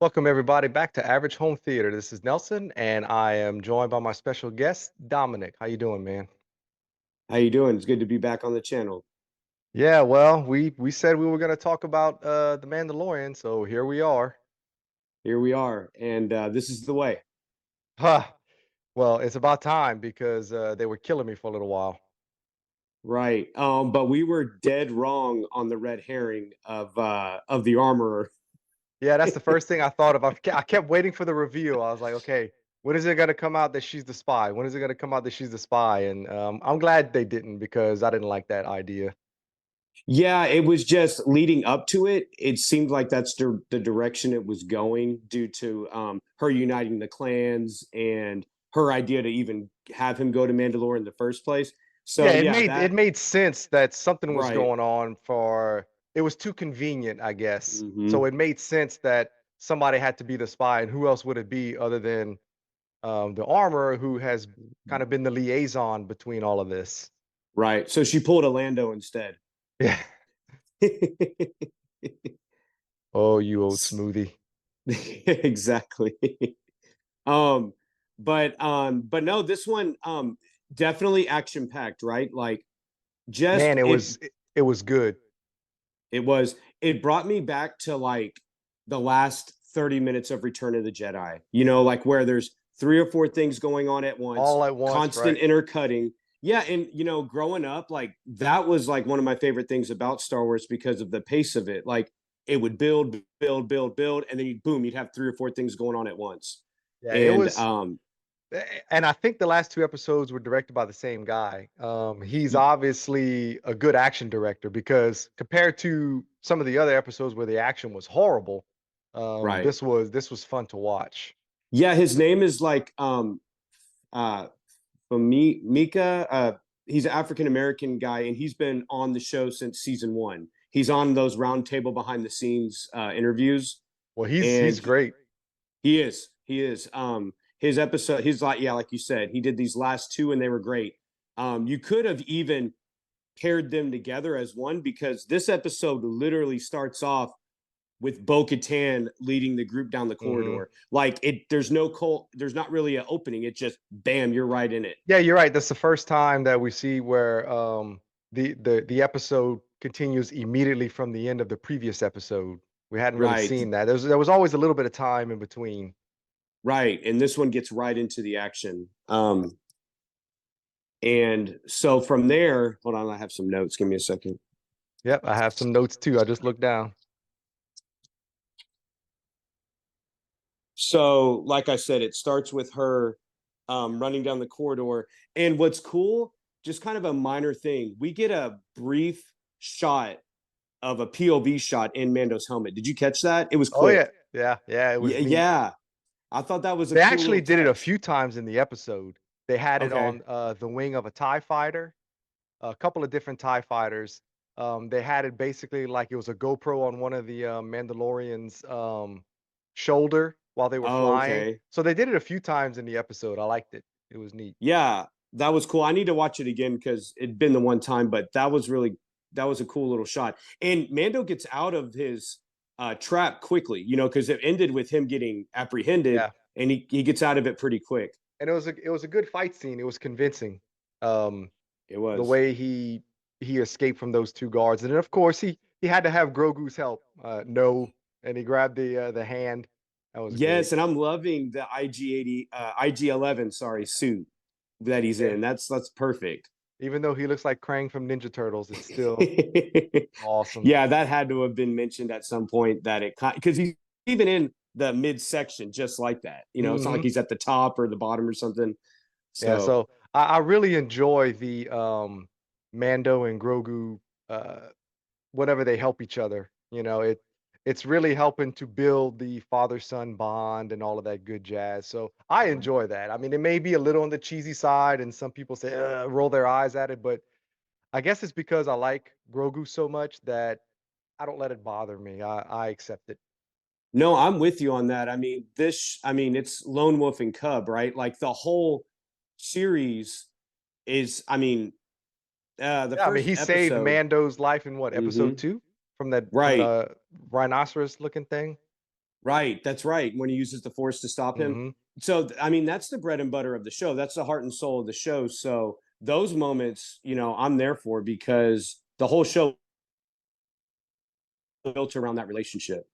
Welcome everybody back to Average Home Theater. This is Nelson, and I am joined by my special guest, Dominic. How you doing, man? How you doing? It's good to be back on the channel. Yeah, well, we said we were going to talk about the Mandalorian, so here we are. Here we are, and this is the way. Huh. Well, it's about time because they were killing me for a little while. Right. But we were dead wrong on the red herring of the armorer. Yeah, that's the first thing I thought of. I kept waiting for the reveal. I was like, okay, when is it going to come out that she's the spy? When is it going to come out that she's the spy? And I'm glad they didn't because I didn't like that idea. Yeah, it was just leading up to it. It seemed like that's the direction it was going due to her uniting the clans and her idea to even have him go to Mandalore in the first place. Yeah, So it yeah, made it that made sense that something was right. going on for it was too convenient, I guess. So Hmm. it made sense that somebody had to be the spy, and who else would it be other than the armor who has kind of been the liaison between all of this. Right. So she pulled a Lando instead. Yeah. Oh, you old smoothie. Exactly. Um, but no, this one definitely action packed, right? Like just Man, it was good. it was it brought me back to like the last 30 minutes of Return of the Jedi. You know, like where there's three or four things going on at once, All at once, constant right? intercutting. Yeah, and growing up, like that was like one of my favorite things about Star Wars because of the pace of it. Like it would build, build, build, build, and then you'd have three or four things going on at once. Yeah, it And was and I think the last 2 episodes were directed by the same guy. He's y- obviously a good action director because compared to some of the other episodes where the action was horrible, right. this was fun to watch. Yeah, his name is like uh Mika. He's an African American guy, and he's been on the show since season one. He's on those roundtable behind the scenes interviews, Well, and he's great. he is. His episode, he's like, yeah, like you said, he did these last two, and they were great. You could have even paired them together as one because this episode literally starts off with Bo-Katan leading the group down the Hmm. corridor. Like there's not really an opening. It just bam, you're right in it. Yeah, you're right. That's the first time that we see where the episode continues immediately from the end of the previous episode. We hadn't really Right. seen that. There was always a little bit of time in between. Right. And this one gets right into the action. And so from there, hold on, I have some notes. Give me a second. Yep, I have some notes too. I just looked down. So, like I said, it starts with her running down the corridor. And what's cool, just kind of a minor thing, we get a brief shot of a POV shot in Mando's helmet. Did you catch that? It was Oh yeah, quick. yeah, it Yeah, was neat. yeah. I thought that was a They cool actually little did it a touch. few times in the episode. They had it Okay. on, the wing of a TIE fighter, a couple of different TIE fighters. They had it basically like it was a GoPro on one of the, Mandalorian's, shoulder while they were Oh, flying. okay. So they did it a few times in the episode. I liked it. It was neat. Yeah, that was cool. I need to watch it again because it'd been the one time, but that was a cool little shot. And Mando gets out of his trap quickly, because it ended with him getting apprehended, Yeah, and he gets out of it pretty quick. and it was a good fight scene. It was convincing. Um, It the was. way he escaped from those 2 guards, and then, of course, he had to have Grogu's help. No, and he grabbed the hand. That was great. Yes, and I'm loving the IG-80, IG-11, sorry, suit that he's Yeah. in. That's perfect. Even though he looks like Krang from Ninja Turtles, it's still awesome. Yeah, that had to have been mentioned at some point that it because he's even in the midsection just like that. It's not like Mhm. he's at the top or the bottom or something. Yeah, So so I really enjoy the, Mando and Grogu, uh, whenever they help each other, it's really helping to build the father-son bond and all of that good jazz, so I enjoy that. I mean, it may be a little on the cheesy side, and some people say, roll their eyes at it, but I guess it's because I like Grogu so much that I don't let it bother me. I accept it. no, I'm with you on that. I mean, it's Lone Wolf and Cub, right? Like the whole series is, I mean, The Yeah, I mean, first he saved episode. Mando's life in what, episode Hmm. 2? From Right. the rhinoceros looking thing? Right, that's right, when he uses the Force to stop him. Mhm. So, I mean, that's the bread and butter of the show, that's the heart and soul of the show, so those moments, I'm there for because the whole show built around that relationship.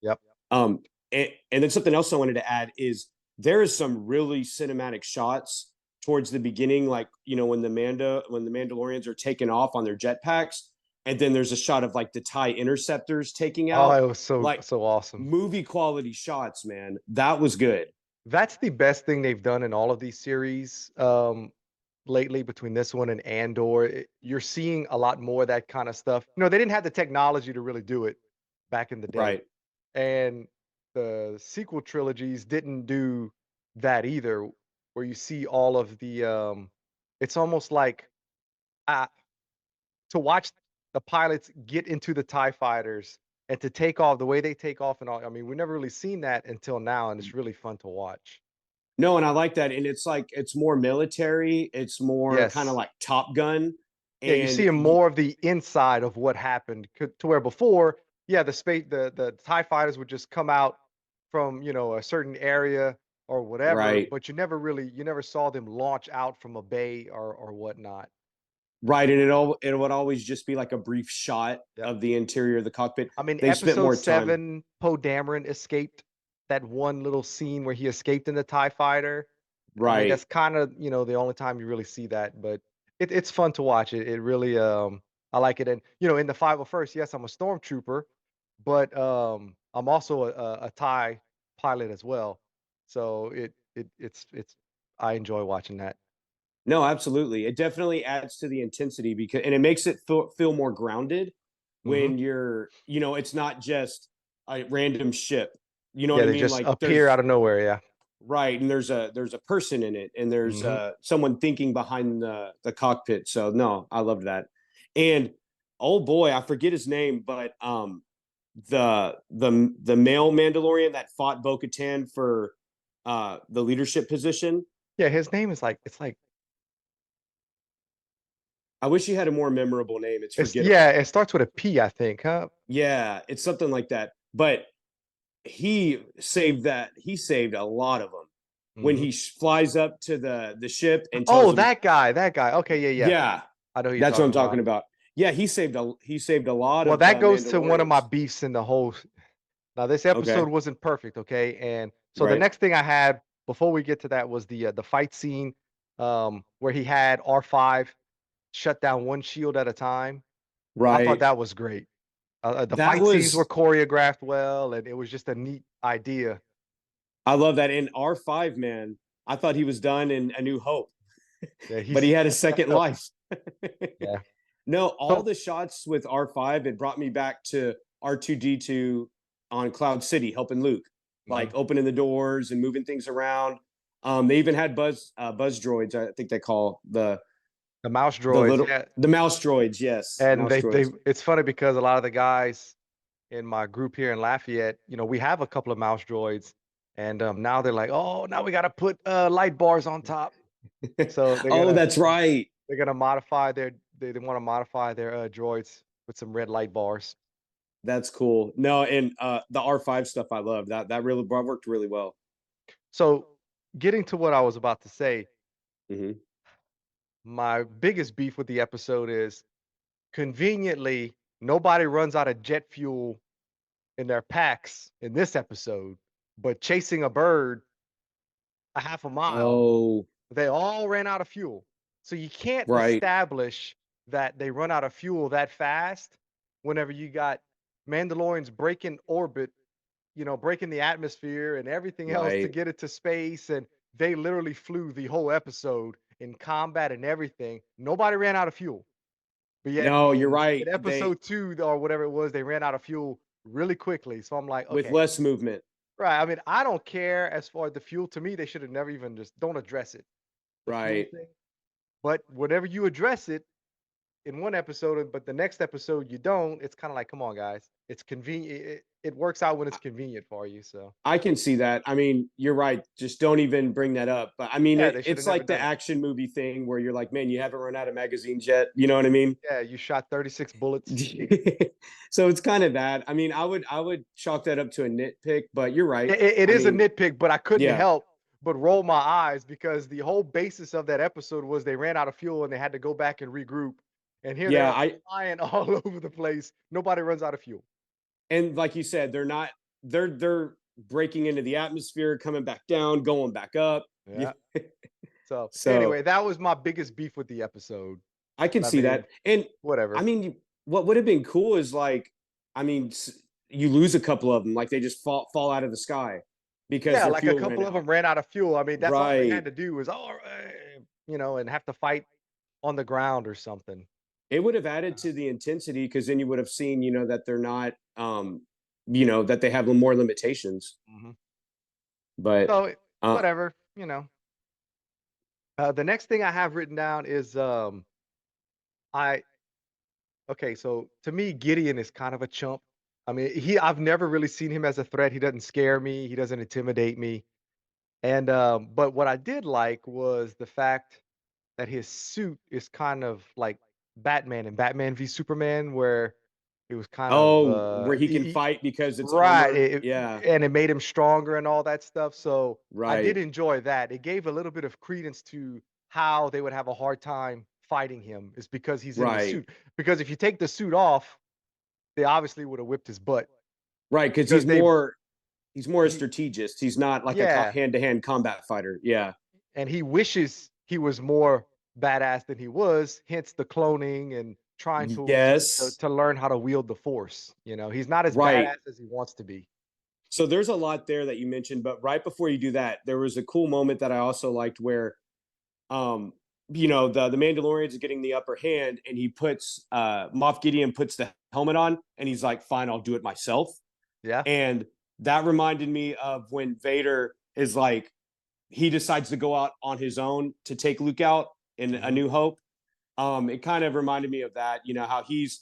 Yep. Um, and then something else I wanted to add is there is some really cinematic shots towards the beginning, like when the Mandalorians are taking off on their jetpacks, and then there's a shot of like the TIE interceptors taking Oh, out, it was so like so awesome. movie quality shots, man. That was good. That's the best thing they've done in all of these series, lately between this one and Andor. You're seeing a lot more of that kinda stuff. They didn't have the technology to really do it back in the day, Right. and the sequel trilogies didn't do that either, where you see all of it's almost like, uh to watch the pilots get into the TIE fighters and to take off the way they take off and all. I mean, we've never really seen that until now, and it's really fun to watch. No, and I like that. And it's like it's more military, it's more kind of Yes. like Top Gun. Yeah, you're And seeing more of the inside of what happened to where before, yeah, the TIE fighters would just come out from, a certain area or whatever, right. but you never saw them launch out from a bay or whatnot. Right. And it would always just be like a brief shot Yep. of the interior of the cockpit. I mean, They spent episode more time. 7, Poe Dameron escaped that one little scene where he escaped in the TIE fighter. I mean, Right. that's kinda, the only time you really see that, but it's fun to watch. It really, I like it, and, in the 501st, yes, I'm a stormtrooper, but, I'm also a TIE pilot as well. So it's I enjoy watching that. No, absolutely. It definitely adds to the intensity because and it makes it feel more grounded Mhm. when it's not just a random ship. You know what Yeah, I they mean? just Like appear out there's of nowhere, yeah. right, and there's a person in it, and there's Mhm. someone thinking behind the cockpit. So no, I loved that. And oh boy, I forget his name, but the male Mandalorian that fought Bo-Katan for the leadership position. Yeah, his name is it's like I wish he had a more memorable name. It's yeah, forgettable. it starts with a P, I think, huh? Yeah, it's something like that. But he saved a lot of them when Mhm. he flies up to the ship and tells Oh, them, that guy. Okay, yeah, yeah. yeah, I know who you're that's what I'm talking talking about. about. Yeah, he saved a lot Well, of that goes to one of my Mandalorians. beefs in the whole now this Okay, episode wasn't perfect, okay? And so the right, next thing I had before we get to that was the fight scene, where he had R5 shut down one shield at a time. I thought right. that was great. The That fight scenes were was choreographed well, and it was just a neat idea. I love that. In R5, man, I thought he was done in A New Hope, Yeah, but he he's had a he second stepped up. life. Yeah. No, all So the shots with R5, it brought me back to R2D2 on Cloud City helping Luke, like mhm. opening the doors and moving things around. They even had buzz droids, I think they call The mouse the droids, little yeah. the mouse droids. Yes, And mouse they droids. it's funny because a lot of the guys in my group here in Lafayette, we have a couple of mouse droids, and, now they're like, "Oh, now we gotta put, light bars on top." So Oh, that's right. they're gonna modify they wanna modify their, droids with some red light bars. That's cool. No, and the R5 stuff I love. That really worked really well. So, getting to what I was about to say, Hmm. my biggest beef with the episode is, conveniently, nobody runs out of jet fuel in their packs in this episode, but chasing a bird a half a mile, Oh, they all ran out of fuel. So you can't right, establish that they run out of fuel that fast whenever you got Mandalorians breaking orbit, breaking the atmosphere and everything else to right. get it to space. And they literally flew the whole episode in combat and everything. Nobody ran out of fuel. But yet No, you're in right. They episode 2 or whatever it was, they ran out of fuel really quickly. So I'm like, with okay, less movement. right. I mean, I don't care as far as the fuel. To me, they should have never even just don't address it, the fuel Right. thing. But whenever you address it, in one episode, but the next episode you don't, it's kind of like, come on, guys. It's convenient. It works out when it's convenient for you. So I can see that. I mean, you're right. Just don't even bring that up. But I mean, yeah, they should have it's never like the done it. action movie thing where you're like, man, you haven't run out of magazines yet. You know what I mean? Yeah, you shot 36 bullets. So it's kind of that. I mean, I would chalk that up to a nitpick, but you're right. It I is a mean, nitpick, but I couldn't yeah, help but roll my eyes because the whole basis of that episode was they ran out of fuel and they had to go back and regroup. And here they yeah. are I flying all over the place. Nobody runs out of fuel. and like you said, they're not. They're breaking into the atmosphere, coming back down, going back up. Yeah. Yeah. So So anyway, that was my biggest beef with the episode. I can I see mean, that. And I whatever. mean, what would have been cool is like, I mean, you lose a couple of them, like they just fall out of the sky because Yeah, their like a fuel ran couple of out. them ran out of fuel. I mean, that's all they had Right. to do was, oh, and have to fight on the ground or something. It would have added to the intensity because then you would have seen, that they're not, that they have more limitations. Mhm. But So uh, whatever. The next thing I have written down is I okay, so to me, Gideon is kind of a chump. I mean, I've never really seen him as a threat. He doesn't scare me. He doesn't intimidate me. And but what I did like was the fact that his suit is kind of like Batman and Batman v Superman, where it was kind of where he can fight because it's right, armored. Yeah. and it made him stronger and all that stuff. So I did Right. enjoy that. It gave a little bit of credence to how they would have a hard time fighting him, is because he's in the Right. suit. Because if you take the suit off, they obviously would have whipped his butt Right. Because because they he's more a he strategist. He's not like a yeah, hand to hand combat fighter. Yeah. and he wishes he was more badass than he was, hence the cloning and trying Yes. to learn how to wield the force. He's not as Right. badass as he wants to be. So there's a lot there that you mentioned, but right before you do that, there was a cool moment that I also liked where um the Mandalorians is getting the upper hand and he puts Moff Gideon puts the helmet on and he's like, fine, I'll do it myself. Yeah. And that reminded me of when Vader is like, he decides to go out on his own to take Luke out in A Mhm. New Hope. It kind of reminded me of that, how he's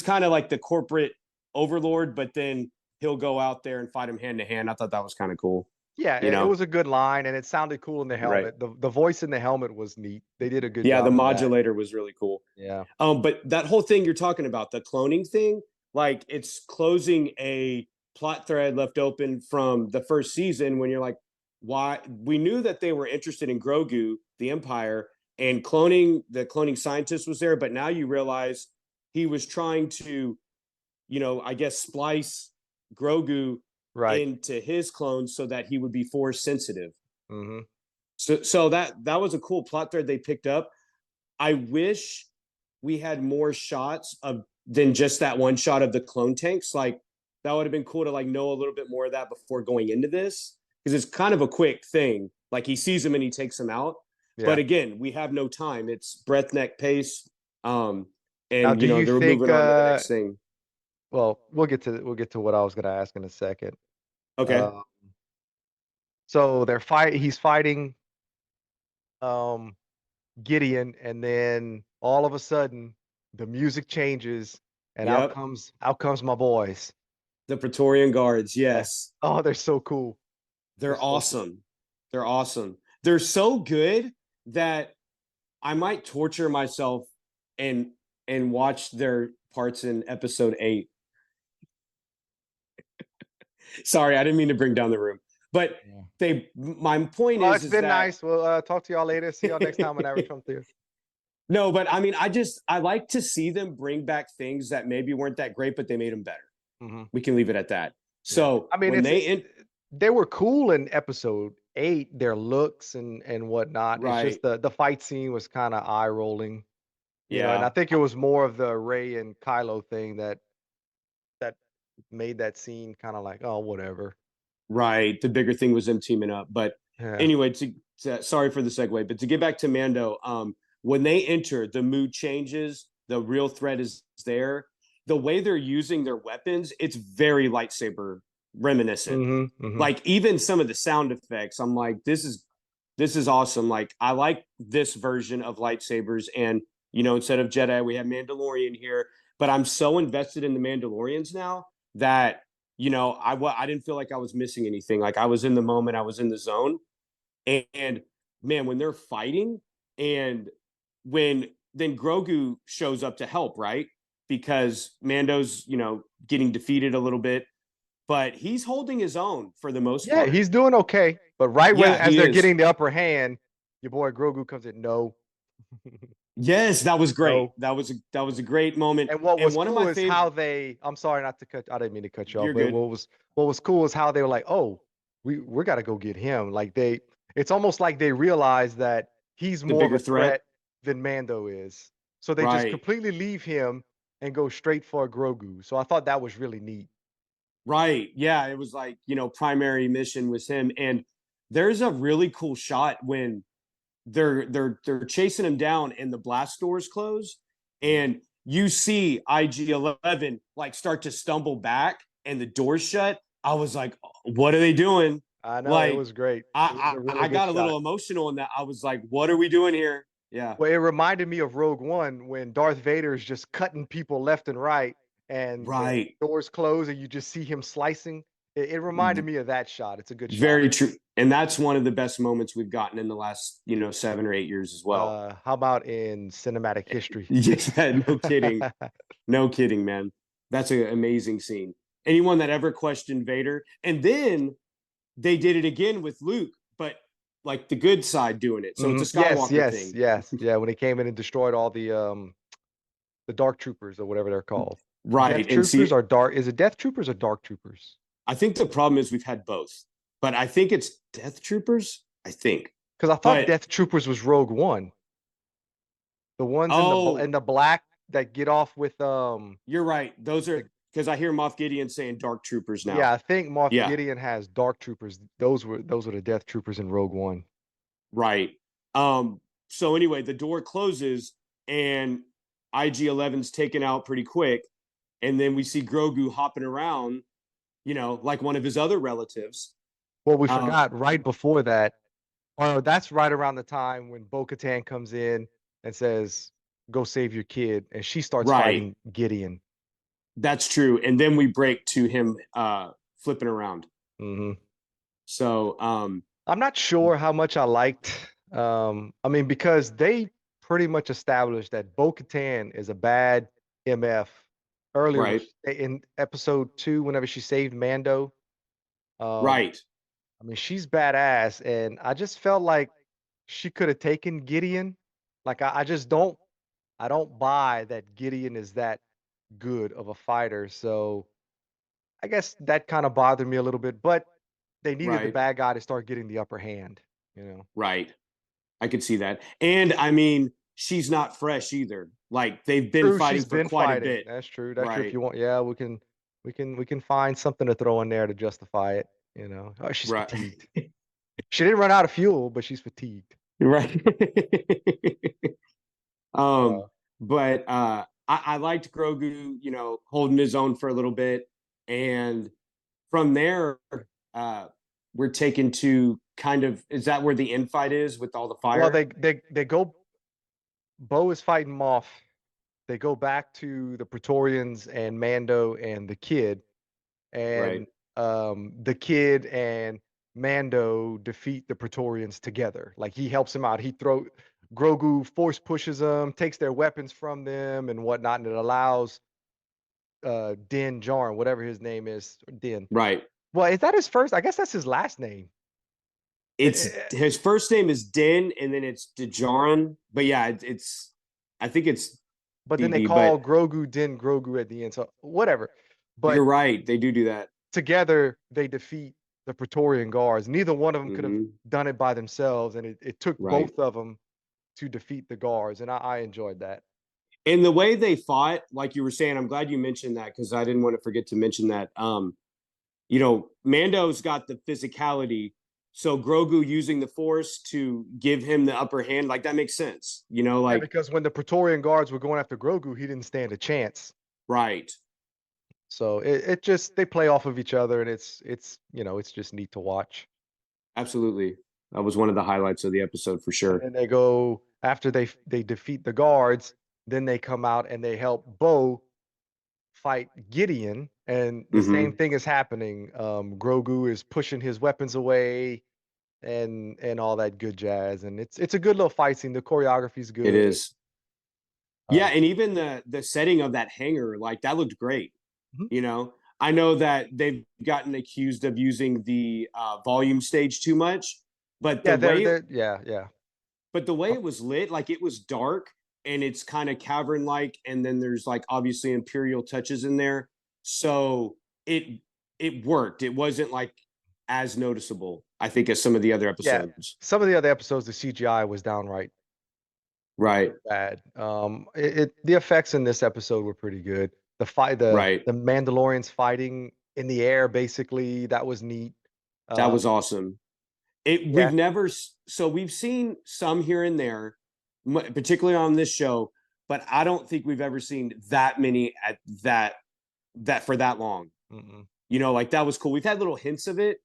kind of like the corporate overlord, but then he'll go out there and fight him hand to hand. I thought that was kind of cool, Yeah, you it know. was a good line, and it sounded cool in the Right. helmet. The voice in the helmet was neat. They did a good Yeah, the job of that. modulator was really cool. Yeah. But that whole thing you're talking about, the cloning thing, like it's closing a plot thread left open from the first season when you're like, why? We knew that they were interested in Grogu, the Empire, and the cloning scientist was there, but now you realize he was trying to, I guess splice Grogu Right. into his clones so that he would be force sensitive. Mhm. So that was a cool plot thread they picked up. I wish we had more shots of than just that one shot of the clone tanks. Like that would have been cool to like know a little bit more of that before going into this because it's kind of a quick thing. Like he sees them and he takes them out. But Yeah. again, we have no time. It's breathneck pace. Now, And do you they're think moving on to the next thing. well, we'll get to what I was gonna ask in a second. Okay. Uh, so he's fighting um Gideon, and then all of a sudden the music changes and out Yep. comes out comes my boys. The Praetorian Guards. Yeah. Yes. Oh, they're so cool. They're They're so cool. awesome. They're awesome. They're so good that I might torture myself and watch their parts in episode 8. Sorry, I didn't mean to bring down the room. But Yeah. my point Well, is it's been that nice. We'll talk to y'all later. See y'all next time whenever it comes through. no, but I mean I like to see them bring back things that maybe weren't that great but they made them better. Mhm. We can leave it at that. Yeah. So, I mean, when they were cool in episode 8, their looks and whatnot. It's right. just the fight scene was kinda eye rolling, and I Yeah. think it was more of the Ray and Kylo thing that made that scene kinda like, "Oh, whatever." Right. The bigger thing was them teaming up. But Yeah. anyway, sorry for the segue, but to get back to Mando, when they enter, the mood changes. The real threat is there. The way they're using their weapons, it's very lightsaber reminiscent. Mhm, mhm. Like even some of the sound effects, I'm like, this is awesome. Like I like this version of lightsabers, and instead of Jedi, we have Mandalorian here. But I'm so invested in the Mandalorians now that I didn't feel like I was missing anything. Like I was in the moment, I was in the zone, and man, when they're fighting, and when then Grogu shows up to help, right? Because Mando's getting defeated a little bit, but he's holding his own for the most Yeah, part. he's doing okay, but right when Yeah, as he they're is. getting the upper hand, your boy Grogu comes in, "No, Yes, that was great. no." That was a great moment. And what And was one of my cool is how favorite. they I'm sorry not to cut I didn't mean to cut you off, You're but good. what was cool is how they were like, "Oh, we gotta go get him." Like, it's almost like they realized that he's The more of bigger a threat. threat than Mando is. So they just Right. completely leave him and go straight for Grogu. So I thought that was really neat. Right. Yeah. It was like, primary mission was him. And there's a really cool shot when they're chasing him down and the blast doors close. Mhm. And you see IG-11 like start to stumble back and the doors shut. I was like, what are they doing? I know, it Like, was great. It was I a I, really I good got a shot. little emotional in that. I was like, what are we doing here? Yeah. Well, it reminded me of Rogue One when Darth Vader is just cutting people left and right, and the Right. doors close, and you just see him slicing. It reminded me of that shot. It's a good shot. Very true. And that's one of the best moments we've gotten in the last, 7 or 8 years as well. How about in cinematic history? Yeah, no kidding. No kidding, man. That's an amazing scene. Anyone that ever questioned Vader. And then they did it again with Luke, but like the good side doing it. So it's a Mhm. Yes, Skywalker yes, thing. yes, yeah. When he came in and destroyed all the Dark Troopers or whatever they're called, Death Right. And Troopers see, or Dark? Is it Death Troopers or Dark Troopers? I think the problem is we've had both, but I think it's Death Troopers. I think. Because I thought But Death Troopers was Rogue One, the ones in oh, the black that get off with you're right. Those are the because I hear Moff Gideon saying Dark Troopers yeah, now. I think Moff Yeah. Gideon has Dark Troopers. Those were the Death Troopers in Rogue One. Right. So anyway, the door closes and IG-11's taken out pretty quick. And then we see Grogu hopping around, like one of his other relatives. Well, we Uh, forgot right before that, or that's right around the time when Bo-Katan comes in and says, "Go save your kid," and she starts right. fighting Gideon. That's true. And then we break to him flipping around. Mhm. So I'm not sure how much I liked. I mean, because they pretty much established that Bo-Katan is a bad MF earlier when right, in episode 2, whenever she saved Mando. Um, right, I mean, she's badass, and I just felt like she could have taken Gideon. Like I just I don't buy that Gideon is that good of a fighter. So I guess that kind of bothered me a little bit, but they needed the right, bad guy to start getting the upper hand, you know. right. I could see that. And I mean, she's not fresh either. Like they've been True, fighting she's for been quite a fighting. bit. That's true. That's true. If Right, you want, yeah, we can find something to throw in there to justify it. You know, oh, she's right, fatigued. She didn't run out of fuel, but she's fatigued. right. um, Uh, but I liked Grogu, holding his own for a little bit. And from there, uh, we're taken to kind of, is that where the infight is with all the well, fire? they go. Bo is fighting Moff. They go back to the Praetorians and Mando and the kid, Right, and the kid and Mando defeat the Praetorians together. Like he helps him out. He throw Grogu force pushes them, takes their weapons from them and whatnot, and it allows Din Djarin, whatever his name is, Din. right. Well, is that his first? I guess that's his last name. It's his first name is Din, and then it's Djarin. But yeah, I think it's But then they DD. call But Grogu Din Grogu at the end. So whatever. you're But right, they do that. together they defeat the Praetorian Guards. Neither one of them could have Hmm. done it by themselves, and it took Right. both of them to defeat the guards, and I enjoyed that. And the way they fought, like you were saying, I'm glad you mentioned that because I didn't want to forget to mention that. Mando's got the physicality, so Grogu using the Force to give him the upper hand, like that makes sense. Yeah, Like because when the Praetorian Guards were going after Grogu, he didn't stand a chance. right, So it just they play off of each other, and it's it's just neat to watch. absolutely. That was one of the highlights of the episode for And sure. then they go after they defeat the guards. Then they come out and they help Bo fight Gideon, and the same Hmm. thing is happening. Grogu is pushing his weapons away and all that good jazz, and it's a good little fight scene. The choreography's It good. is. Yeah, Um, and even the setting of that hangar, like that looked great. mhm. You know, I know that they've gotten accused of using the volume stage too much, but the Yeah, way they're yeah, yeah. but the way Uh, it was lit, like it was dark and it's kind of cavern like, and then there's like obviously imperial touches in there, so it worked. It wasn't like as noticeable, I think, as some of the other yeah, episodes. some of the other episodes, the CGI was downright Right, bad. The effects in this episode were pretty good. right. The Mandalorians fighting in the air, basically, that was neat. That was Um, awesome. It yeah, we've never so we've seen some here and there, particularly on this show, but I don't think we've ever seen that many at that for that long. mm-mm. You know, like that was cool. We've had little hints of it,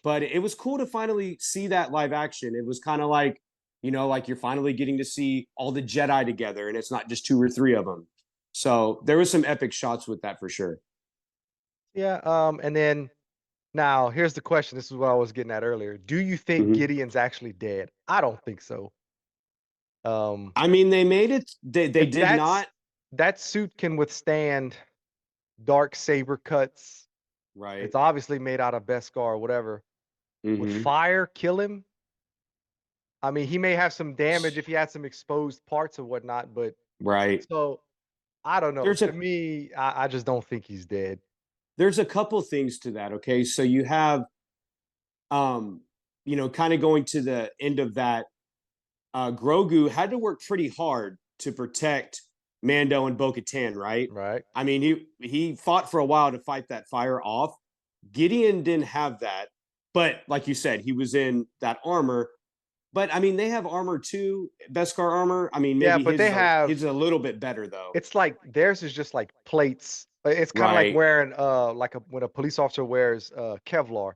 but it was cool to finally see that live action. It was kind of like, you know, like you're finally getting to see all the Jedi together, and it's not just two or three of them. So there was some epic shots with that for sure. Yeah, and then now here's the question. This is what I was getting at earlier. Do you think Mhm. Gideon's actually dead? I don't think so. Um, I mean, they made it. They if did not. that suit can withstand dark saber cuts, Right. it's obviously made out of Beskar or whatever. Would Hmm. fire kill him? I mean, he may have some damage if he had some exposed parts or whatnot, but Right. so I don't know. There's To a me, I just don't think he's dead. there's a couple things to that. Okay, so you have um, you know, kind of going to the end of that. Grogu had to work pretty hard to protect Mando and Bo-Katan, right? Right? I mean, he fought for a while to fight that fire off. Gideon didn't have that, but like you said, he was in that armor. But I mean, they have armor too, Beskar armor. I mean, Yeah, maybe but they have his is a little bit better though. it's like theirs is just like plates. It's kind of like Right, wearing like when a police officer wears Kevlar,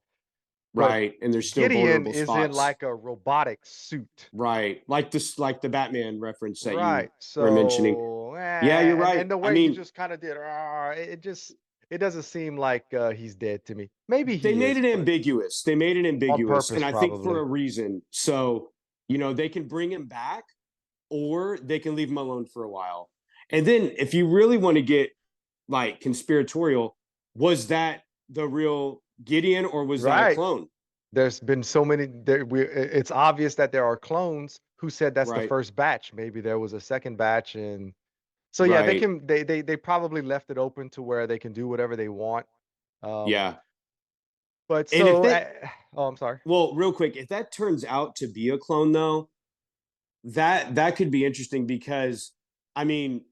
but right, and there's still Gideon vulnerable is in spots. like a robotic suit. Right, like this, like the Batman reference that you Right. were mentioning. So, Yeah, you're and right. the I way he mean, just kind of did, it just it doesn't seem like he's dead to me. Maybe they he made is, it but ambiguous. They made it on ambiguous, and purpose I think for probably. a reason. So, you know, they can bring him back, or they can leave him alone for a while. And then, if you really want to get like conspiratorial, was that the real Gideon, or was that a Right. clone? There's been so many it's obvious that there are clones who said that's the Right, first batch. Maybe there was a second batch, and so yeah, right, they probably left it open to where they can do whatever they want. Um yeah. but And if so that, oh, I'm sorry. well, real quick, if that turns out to be a clone, though, that could be interesting because, I mean,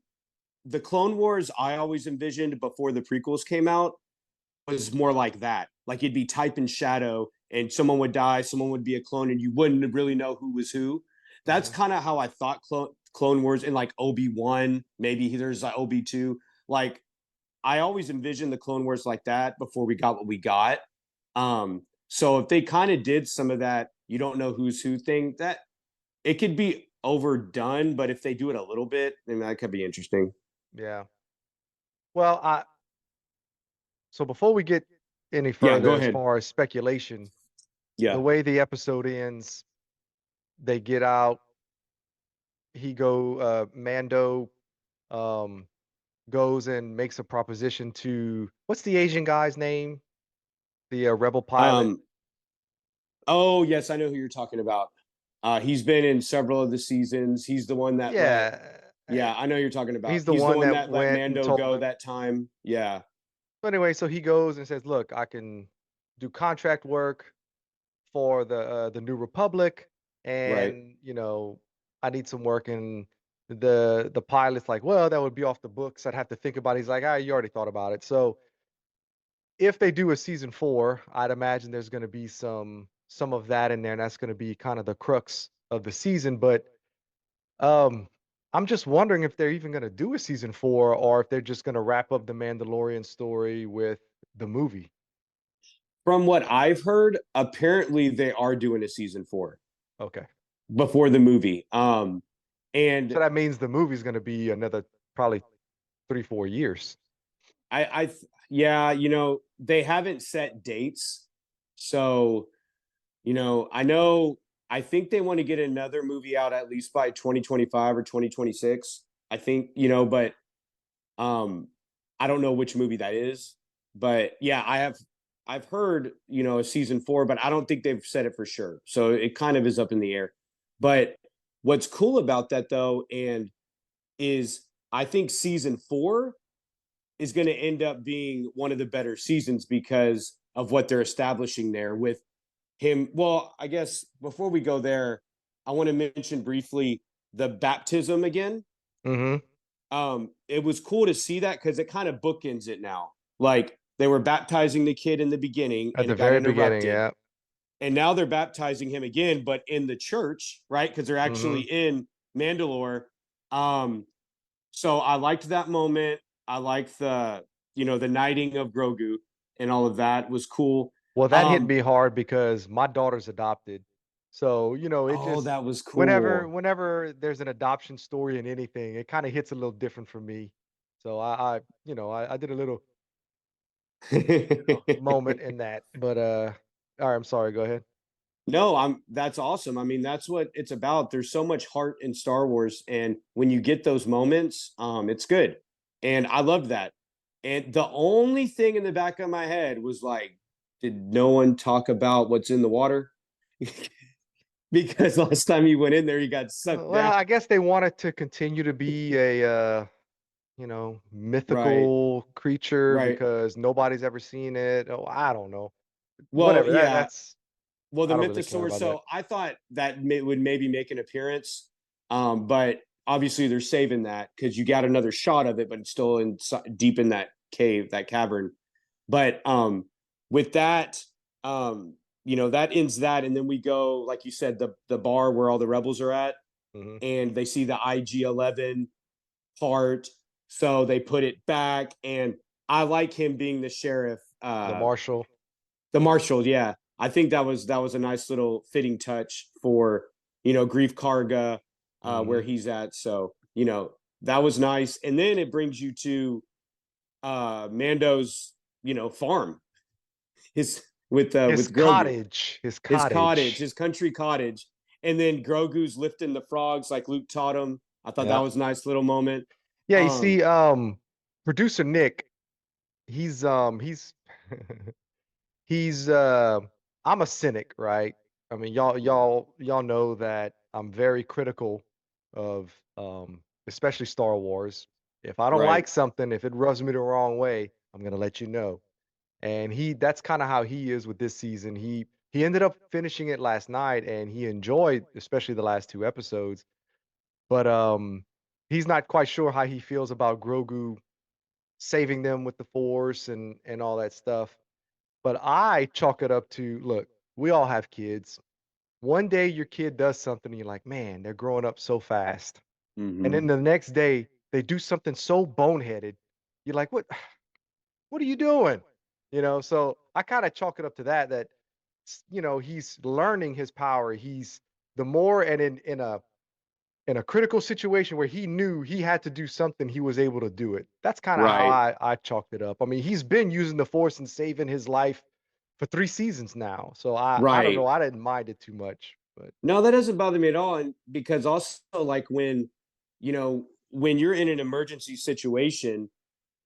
the Clone Wars I always envisioned before the prequels came out was more like that. Like it'd be type and shadow, and someone would die, someone would be a clone, and you wouldn't really know who was who. That's Mhm. kind of how I thought Clone Wars and like Obi-Wan, maybe there's like Obi-2. Like I always envisioned the Clone Wars like that before we got what we got. So if they kind of did some of that, you don't know who's who thing, that it could be overdone, but if they do it a little bit, then that could be interesting. Yeah. Well, I so before we get any Yeah, further go as ahead. far as speculation, the Yeah. way the episode ends, they get out, Mando um goes and makes a proposition to what's the Asian guy's name? The rebel pilot. Um, oh, yes, I know who you're talking about. He's been in several of the seasons. He's the one that let, Yeah. yeah, I know who you're talking about. He's the He's the one one that that let went and Mando told go him. that time. Yeah, So anyway, so he goes and says, "Look, I can do contract work for the New Republic, right. and I need some work." And the pilot's like, "Well, that would be off the books. I'd have to think about it." He's like, "Ah, you already thought about it." So if they do a season 4, I'd imagine there's going to be some of that in there, and that's going to be kind of the crux of the season. But um, I'm just wondering if they're even going to do a season 4, or if they're just going to wrap up the Mandalorian story with the movie. From what I've heard, apparently they are doing a season 4 Okay. before the movie. And So that means the movie's gonna be another probably 3, 4 years. yeah, they haven't set dates. So, I know, I think they want to get another movie out at least by 2025 or 2026. I think, but um I don't know which movie that is. But yeah, I've heard, a season 4, but I don't think they've said it for sure. So it kind of is up in the air. But what's cool about that though, and is I think season 4 is going to end up being one of the better seasons because of what they're establishing there with him. Well, I guess before we go there, I want to mention briefly the baptism again. Mhm. It was cool to see that because it kind of bookends it now. Like they were baptizing the kid in the beginning At and the it got very beginning, interrupted. yeah. And now they're baptizing him again, but in the church, right? Because they're actually Mhm. in Mandalore. Um, so I liked that moment. I liked the knighting of Grogu and all of that was cool. Well, that hit Um, me hard because my daughter's adopted. So, it oh, just that was whenever cool. whenever there's an adoption story in anything, it kinda hits a little different for me. So I did a little, moment in that. But, alright, I'm sorry, go ahead. No, that's awesome. I mean, that's what it's about. There's so much heart in Star Wars, and when you get those moments, it's good. And I loved that. And the only thing in the back of my head was like, did no one talk about what's in the water? Because last time he went in there, he got sucked Well, down. I guess they wanted to continue to be a, Right, mythical creature right. because nobody's ever seen it. Oh, I don't know. Well, Whatever, yeah. that's Well, the I don't really care mythosaur. about that. So I thought that would maybe make an appearance, but obviously they're saving that because you got another shot of it, but it's still in deep in that cave, that cavern. But with that, that ends that, and then we go, like you said, the bar where all the rebels are at, Mhm. and they see the IG-11 part, so they put it back, and I like him being the sheriff. The marshal. The marshal, yeah. I think that was a nice little fitting touch for Grief Karga, where Mhm. he's at. So that was nice, and then it brings you to Mando's farm, his His with Grogu, cottage, his his cottage, cottage. his country cottage, and then Grogu's lifting the frogs like Luke taught him. I thought that Yeah. was a nice little moment. Yeah, you Um, see, producer Nick, he's he's, I'm a cynic, right? I mean, y'all know that I'm very critical of, especially Star Wars. If I don't right, like something, if it rubs me the wrong way, I'm gonna let you know. And that's kinda how he is with this season. He ended up finishing it last night, and he enjoyed especially the last 2 episodes. But, he's not quite sure how he feels about Grogu saving them with the Force and all that stuff. But I chalk it up to, look, we all have kids. One day your kid does something and you're like, "Man, they're growing up so fast." And then hmm the next day they do something so boneheaded. You're like, "What what are you doing?" So I kinda chalk it up to that he's learning his power. He's the more and in a critical situation where he knew he had to do something, he was able to do it. That's kinda how right, I chalked it up. I mean, he's been using the Force and saving his life for 3 seasons now, so I don't know, right. I didn't mind it too much, but No, that doesn't bother me at all. And because also, like when you're in an emergency situation,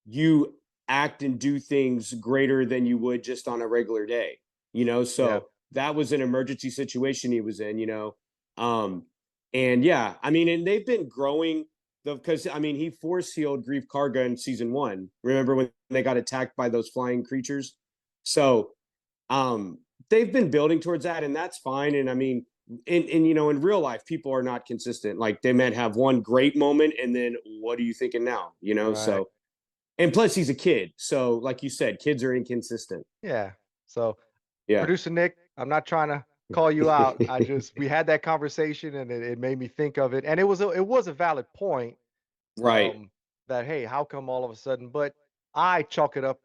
you act and do things greater than you would just on a regular day. yeah, So that was an emergency situation he was in. Um, and yeah, I mean, and they've been growing because I mean he force healed Grief Karga in season 1. Remember when they got attacked by those flying creatures? So um they've been building towards that, and that's fine. And I mean, in real life people are not consistent. Like they might have one great moment and then what are you thinking now? right. So, and plus he's a kid, so like you said, kids are inconsistent. Yeah. So, Yeah. producer Nick, I'm not trying to call you out. I just we had that conversation and it made me think of it, and it was a valid point, Right. that, "Hey, how come all of a sudden?" But I chalk it up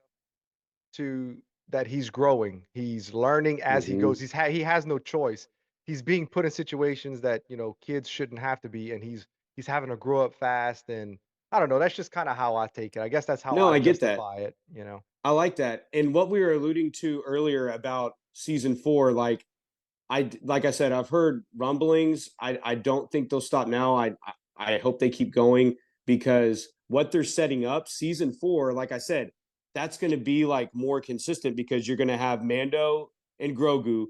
to that he's growing. He's learning as he hmm goes. He has no choice. He's being put in situations that, kids shouldn't have to be, and he's having to grow up fast, and I don't know, that's just kinda how I take it. I guess that's how No, I I get that. justify it, you know? I like that. And what we were alluding to earlier about season 4, like like I said, I've heard rumblings. I don't think they'll stop now. I hope they keep going because what they're setting up, season 4, like I said, that's going to be like more consistent because you're going to have Mando and Grogu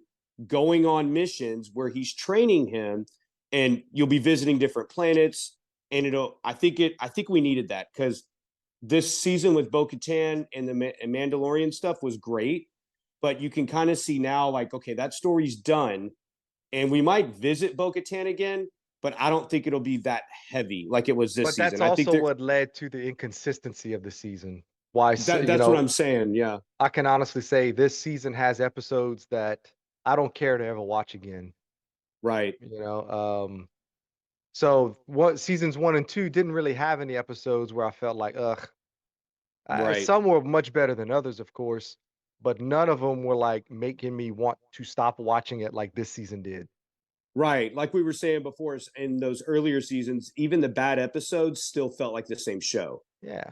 going on missions where he's training him, and you'll be visiting different planets. And I think we needed that because this season with Bo-Katan and the Mandalorian stuff was great, but you can kind of see now, like, okay, that story's done, and we might visit Bo-Katan again, but I don't think it'll be that heavy like it was this But that's season. I think also they're what led to the inconsistency of the season. Why you that's what know, I'm saying. Yeah, I can honestly say this season has episodes that I don't care to ever watch again, right, you know? So what seasons 1 and 2 didn't really have any episodes where I felt like, ugh. right, Some were much better than others, of course, but none of them were, like, making me want to stop watching it like this season did. right. Like we were saying before, in those earlier seasons, even the bad episodes still felt like the same show. Yeah.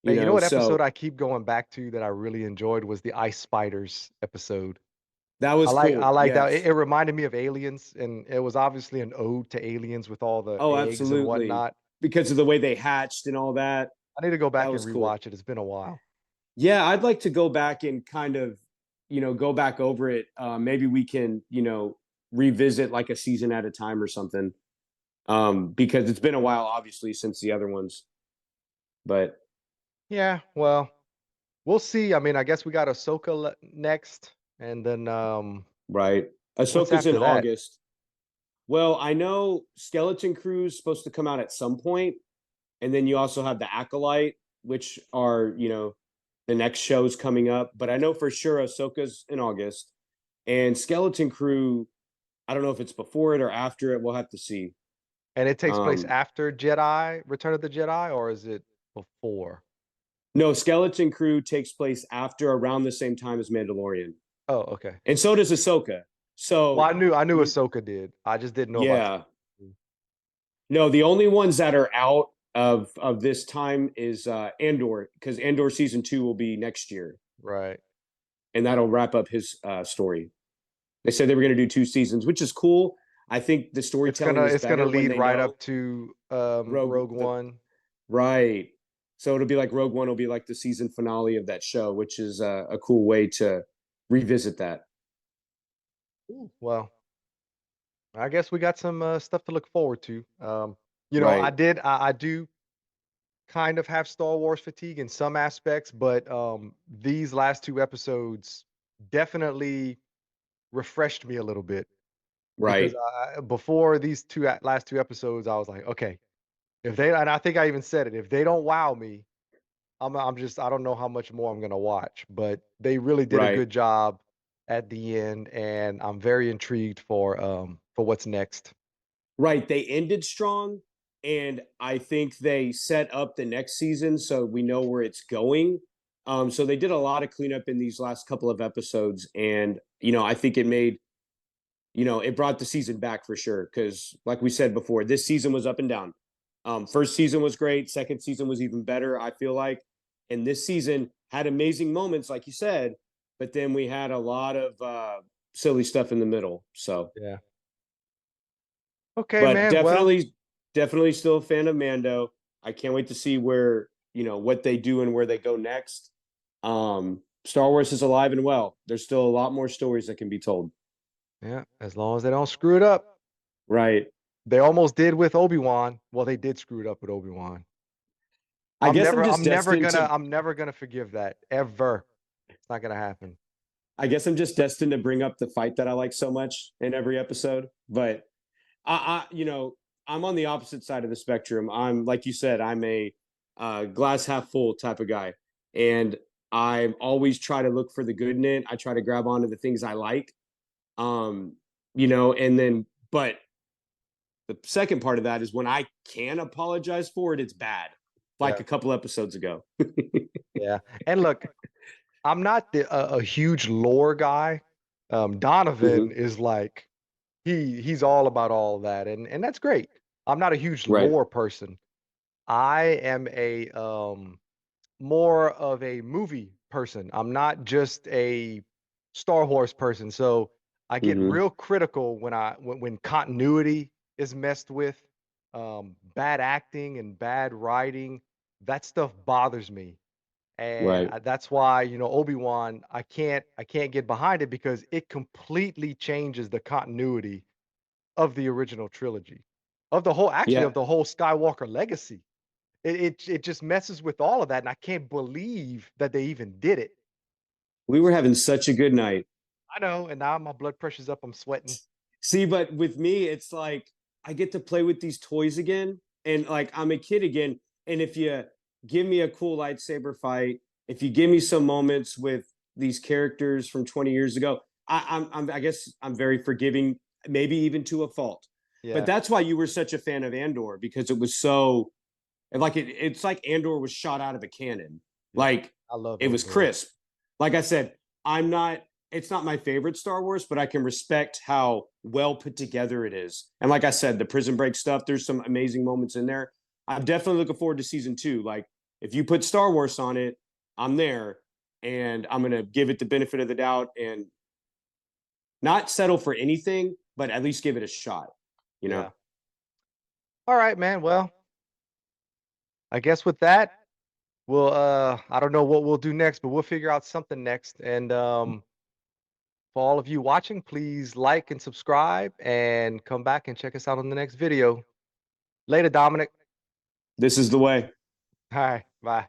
You Man, you know know, what episode so I keep going back to that I really enjoyed was the ice spiders episode. that I was like I cool. like that. It Yes. it reminded me of Aliens, and it was obviously an ode to aliens with all the Oh, eggs and absolutely. whatnot. Because of the way they hatched and all that. I need to go That back and was cool. rewatch it. It's been a while. Yeah, I'd like to go back and kind of, go back over it. Maybe we can, revisit like a season at a time or something. Because it's been a while, obviously, since the other ones. But Yeah, well, we'll see. I mean, I guess we got Ahsoka next, and then, right, what's Ahsoka's in after that? August. Well, I know Skeleton Crew is supposed to come out at some point, and then you also have the Acolyte, which are the next shows coming up. But I know for sure Ahsoka's in August, and Skeleton Crew. I don't know if it's before it or after it. We'll have to see. And it takes place Um, after Jedi Return of the Jedi, or is it before? no, Skeleton Crew takes place after around the same time as Mandalorian, Oh, okay. and so does Ahsoka. Well, So I knew you, Ahsoka did. I just didn't know about yeah, Skeleton. no, the only ones that are out of this time is Andor, because Andor season 2 will be next year, Right. and that'll wrap up his story. They said they were going to do 2 seasons, which is cool. I think the It's storytelling gonna is it's gonna better when lead they right know up to Rogue Rogue the One. right. So it'll be like Rogue One will be like the season finale of that show, which is a cool way to revisit that. Ooh, well, I guess we got some stuff to look forward to. Right, I do kind of have Star Wars fatigue in some aspects, but these last two episodes definitely refreshed me a little bit because right, before these last two episodes, I was like, okay, if they and I think I even said it, if they don't wow me, I'm just I don't know how much more I'm gonna watch. But they really did a right. good job at the end, and I'm very intrigued for what's next. Right, they ended strong, and I think they set up the next season so we know where it's going. So they did a lot of cleanup in these last couple of episodes, and I think it brought the season back for sure. Because, like we said before, this season was up and down. First season was great. Second season was even better. I feel like, and this season had amazing moments, like you said, but then we had a lot of silly stuff in the middle. So Yeah. Okay, but man. Well, definitely still a fan of Mando. I can't wait to see where what they do and where they go next. Star Wars is alive and well. There's still a lot more stories that can be told. yeah. As long as they don't screw it up. Right. They almost did with Obi-Wan. Well, they did screw it up with Obi-Wan. I guess I'm just destined to. I'm never gonna forgive that, ever. It's not gonna happen. I guess I'm just destined to bring up the fight that I like so much in every episode. But I'm on the opposite side of the spectrum. I'm like you said, I'm a glass half full type of guy, and I always try to look for the good in it. I try to grab onto the things I like, um, and then but the second part of that is when I can apologize for it, it's bad. Like Yeah, a couple episodes ago. yeah. And look, I'm not a huge lore guy. Hmm. Donovan is like he's all about all of that, and that's great. I'm not a huge Right. lore person. I am a more of a movie person. I'm not just a Star Wars person. So I get Hmm. real critical when when continuity is messed with, bad acting and bad writing. That stuff bothers me. And Right. that's why, Obi-Wan, I can't get behind it because it completely changes the continuity of the original trilogy. Of the whole actually Yeah. of the whole Skywalker legacy. It just messes with all of that, and I can't believe that they even did it. We were having such a good night. I know, and now my blood pressure's up, I'm sweating. See, but with me, it's like I get to play with these toys again, and like I'm a kid again. And if you give me a cool lightsaber fight, if you give me some moments with these characters from 20 years ago, I guess I'm very forgiving, maybe even to a fault. But Yeah, that's why you were such a fan of Andor because it was so like it's like Andor was shot out of a cannon. yeah. Like I love it was Andor. crisp. Like I said, I'm not it's not my favorite Star Wars, but I can respect how well put together it is. And like I said, the Prison Break stuff, there's some amazing moments in there. I'm definitely looking forward to season 2. Like if you put Star Wars on it, I'm there and I'm going to give it the benefit of the doubt and not settle for anything, but at least give it a shot, you know. Yeah. Alright, man, well, I guess with that, I don't know what we'll do next, but we'll figure out something next, and, for all of you watching, please like and subscribe, and come back and check us out on the next video. Later, Dominic. This is the way. Alright, bye.